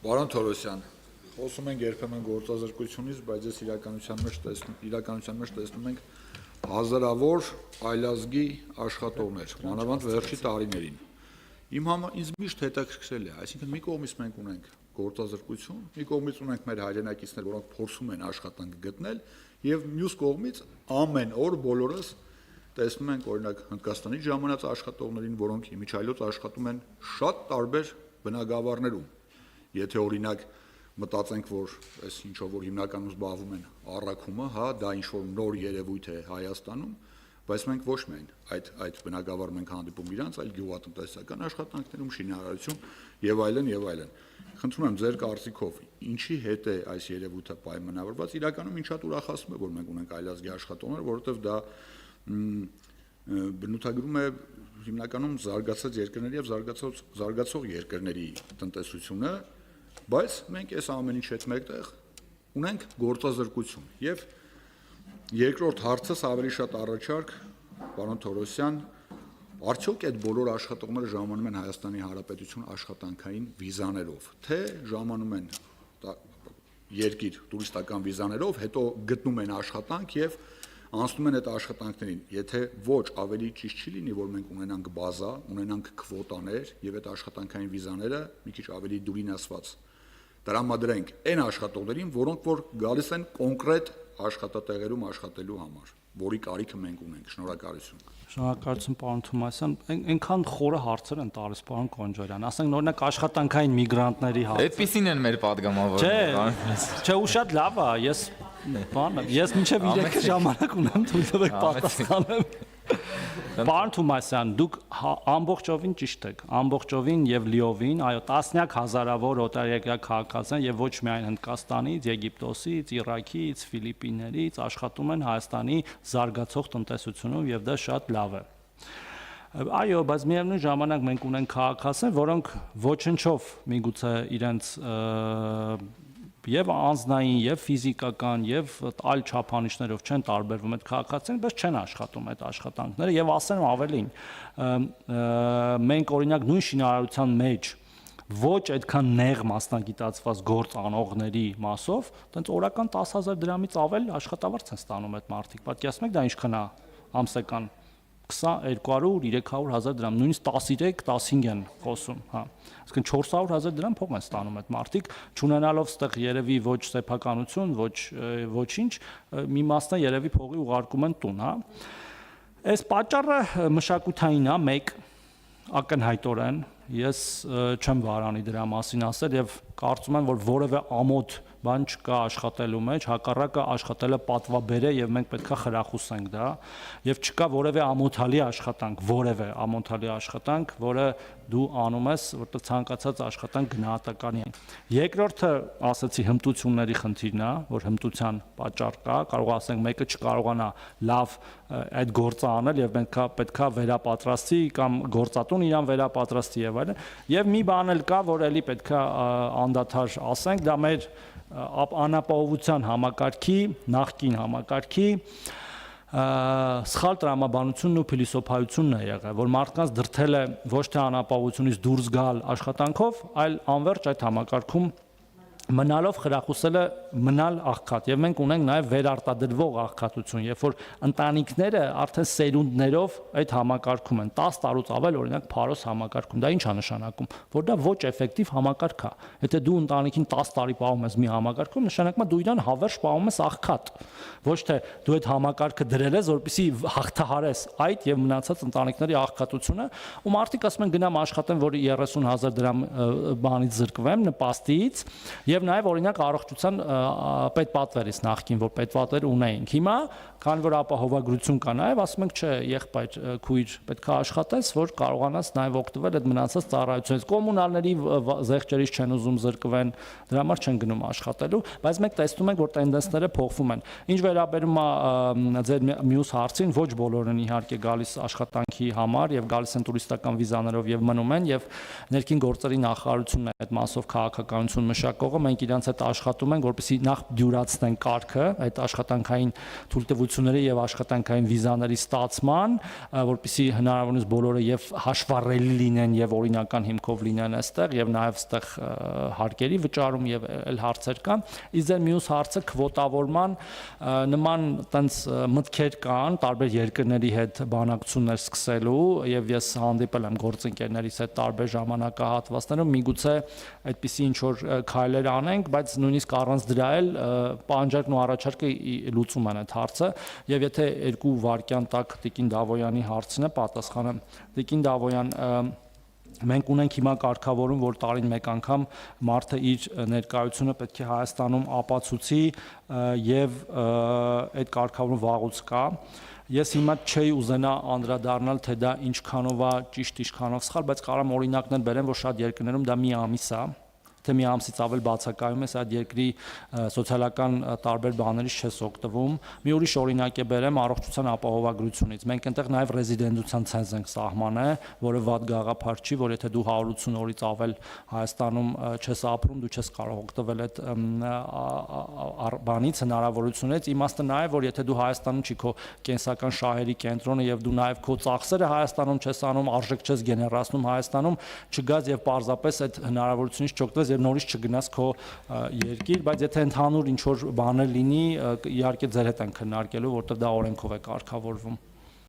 Պարոն Թորոսյան, խոսում ենք երբեմն գործազրկությունից, բայց ես իրականության մեջ տեսնում ենք հազարավոր այլազգի աշխատողներ, մանավանդ վերջի տարիներին։ Ինձ միշտ հետաքրքրել է, այսինքն մի կողմից մենք ունենք գործազրկություն, մի կողմից ունենք մեր հայրենակիցներ, որոնք փորձում են աշխատանք գտնել, եւ մյուս կողմից ամեն օր բոլորս տեսնում ենք օրինակ Հնդկաստանից ժամանած աշխատողներին, որոնք իմիջայլոց աշխատում են շատ տարբեր բնակավարներում։ Եթե օրինակ մտածենք, որ այս ինչով որ հիմնականում զբաղվում են առաքումը, հա, դա ինչ որ նոր երևույթ է Հայաստանում, բայց մենք ոչ միայն այդ բնակավարում ենք հանդիպում իրանց, այլ գյուղատնտեսական աշխատանքներում, շինարարություն եւ այլն եւ այլն։ Խնդրում եմ ձեր կարծիքով, ինչի հետ է այս երևույթը պայմանավորված, իրականում ինչա ուրախացնում է, որ մենք ունենք այլազգի աշխատողներ, որովհետեւ դա բնութագրում է հիմնականում զարգացած երկրների եւ զարգացող երկրների տնտեսությունը, բայց մենք այս ամեն ինչի հետ մեկտեղ ունենք գործազրկություն եւ երկրորդ հարցս ավելի շատ առաջարկ, պարոն Թորոսյան, արդյոք այդ բոլոր աշխատողները ժամանում են Հայաստանի Հանրապետություն աշխատանքային վիզաներով, թե ժամանում են երկիր տուրիստական վիզաներով, հետո գտնում են աշխատանք եւ անցնում են այդ աշխատանքներին, եթե ոչ ավելի ճիշտ չի լինի, որ մենք ունենանք բազա, ունենանք քվոտաներ եւ այդ աշխատանքային վիզաները մի քիչ ավելի դուրին ասված տրամադրենք այն աշխատողներին, որոնք որ գալիս են կոնկրետ աշխատատեղերում աշխատելու համար, որի կարիքը մենք ունենք։ Շնորհակալություն։ Շնորհակալություն, պարոն Թումասյան։ Այնքան խորը հարցեր են տալիս, պարոն Կոնջարյան։ Ասենք օրինակ աշխատանքային միգրանտների հարցը։ Այդպիսին են մեր падգամավորները։ Չէ, ու շատ լավ է, ես մինչև 3 ժամանակ ունեմ, թույլ տվեք պատասխանեմ։ Պարոն Թումասյան, դուք ամբողջովին ճիշտ եք, ամբողջովին եւ լիովին, այո, տասնյակ հազարավոր օտարերկրյա քաղաքացիներ եւ ոչ միայն Հնդկաստանից, Եգիպտոսից, Իրաքից, Ֆիլիպիններից աշխատում են Հայաստանի զարգացող տնտեսությունում եւ դա շատ լավ է։ Այո, բայց միևնույն ժամանակ մենք ունենք քաղաքացիներ, որոնք ոչնչով միգուցե իրենց եւ անձնային, եւ ֆիզիկական, եւ այլ չափանիշներով չեն տարբերվում այդ քաղաքացիները, բայց չեն աշխատում այդ աշխատանքները եւ ասեմ ավելին, մենք օրինակ նույն շինարարության մեջ ոչ այդքան նեղ մասնագիտացված գործ անողների մասով, տենց օրական 10,000 դրամից ավել աշխատավարձ են ստանում այդ մարդիկ։ Պատկերացնում եք դա ինչքան է ամսական 200-300,000 դրամ, նույնիսկ 13-15 են խոսում, հա։ Այսինքն 400,000 դրամ փող են ստանում այդ մարդիկ, չունենալով ստեղ երևի ոչ սեփականություն, ոչինչ, մի մասն է երևի փողի ուղարկում են տուն, հա։ Այս պատճառը մշակութային է, մեկ ակնհայտորեն, ես չեմ վարանի դրա մասին ասել եւ կարծում եմ, որ որևէ ամոթ բան չկա աշխատելու մեջ, հակառակը աշխատելը պատվաբեր է եւ մենք պետքա խրախուսենք դա եւ չկա որևէ ամոթալի աշխատանք, որը դու անում ես, որտեղ ցանկացած աշխատանք գնահատականի է։ Երկրորդը, ասացի, հմտությունների խնդիրն է, որ հմտության պատճառ կա, կարող ասենք մեկը չկարողանա լավ այդ գործը անել եւ պետքա վերապատրաստի կամ գործատուն իրան վերապատրաստի եւ այլն։ Եվ մի բան էլ կա, որ էլի պետքա անդադար ասենք, դա մեր անապահովության համակարգի, նախկին համակարգի սխալ տրամաբանությունն ու փիլիսոփայությունն է եղել, որ մարդկանց դրդել է ոչ թե անապահովությունից դուրս գալ աշխատանքով, այլ անverջ այդ համակարգում մնալով խրախուսել է մնալ աղքատ եւ մենք ունենք նաեւ վերարտադրվող աղքատություն, երբ որ ընտանիքները արդեն սերունդներով այդ համակարգում են 10 տարուց ավել օրինակ Փարոս համակարգում, դա ինչ է նշանակում, որ դա ոչ էֆեկտիվ համակարգ է։ Եթե դու ընտանիքին 10 տարի պահում ես մի համակարգում, նշանակում է դու իրան հավերժ պահում ես աղքատ, ոչ թե դու այդ համակարգը դրել ես, որպեսզի հաղթահարես այդ եւ մնացած ընտանիքների աղքատությունը, ու մարդիկ ասում են գնամ աշխատեմ, որ 30,000 դրամ բանից զրկվեմ, նպաստից եւ նաեւ օրինակ առողջության պետպատվերից նախքին, որ պետպատվեր ունեինք։ Հիմա, քանի որ ապահովագրություն կա նաեւ, ասում ենք, չէ, եղբայր, քույր, պետքա աշխատես, որ կարողանաս նաեւ օգտվել այդ մնացած ծառայությունից։ Կոմունալների զեղչերից չեն ուզում զրկվեն, դրա համար չեն գնում աշխատելու, բայց մենք տեսնում ենք, որ տենդենսները փոխվում են։ Ինչ վերաբերում է ձեր մյուս հարցին, ոչ բոլորն իհարկե գալիս աշխատանքի աշխատանքի համար եւ գալիս են տուրիստական վիզաներով եւ մնում են եւ ներքին գործերի նախարարությունն է այդ մասով քաղաքականություն մշակողը, մենք իրանց հետ աշխատում ենք, որպեսզի նախ դյուրացնեն կարգը այդ աշխատանքային թույլտվությունների եւ աշխատանքային վիզաների ստացման, որպեսզի հնարավորինս բոլորը եւ հաշվառելի լինեն եւ օրինական հիմքով լինեն այստեղ եւ նաեւ այստեղ հարկերի վճարում եւ այլ հարցեր կան։ Իսկ ձեր մյուս հարցը քվոտավորման նման տենց մտքեր կան տարբեր երկրների հետ բանակցություններ սկսելու եւ ես հանդիպել եմ գործընկերներիս հետ տարբեր ժամանակահատվածներում միգուցե այդպիսի ինչ որ քայլեր անենք, բայց նույնիսկ առանց դրա էլ պահանջարկն ու առաջարկը լուծում են այդ հարցը եւ եթե 2 վայրկյան տակ Տիկին Դավոյանի հարցն է պատասխանը Տիկին Դավոյան մենք ունենք հիմա կարգավորում, որ տարին մեկ անգամ մարդը իր ներկայությունը պետք է Հայաստանում ապացուցի եւ այդ կարգավորումը վաղուց կա։ Ես հիմա չէի ուզենա անդրադառնալ, թե դա ինչքանով է ճիշտ, ինչքանով սխալ, բայց կարամ օրինակներ բերեմ, որ շատ երկրներում դա մի ամիս է, թե մի ամսից ավել բացակայում ես այդ երկրի սոցիալական տարբեր բաներից չես օգտվում։ Մի ուրիշ օրինակ է բերեմ առողջության ապահովագրությունից։ Մենք այնտեղ նաև ռեզիդենտության ցենզ ենք սահմանել, որը վատ գաղափար չի, որ եթե դու 180 օրից ավել Հայաստանում չես ապրում, դու չես կարող օգտվել այդ բանից, հնարավորությունից։ Իմաստը նա է, որ եթե դու Հայաստանում չի քո կենսական շահերի կենտրոնը եւ դու նաև քո ծախսերը Հայաստանում չես անում, արժեք չես գեներացնում Հայաստանում, չգաս եւ պարզապես այդ հնարավորությունից չօգտվես եւ նորից չգնաս քո երկիր, բայց եթե ընդհանուր ինչ որ բաներ լինի, իհարկե ձեր հետ են քննարկելու, որտեղ դա օրենքով է կարգավորվում։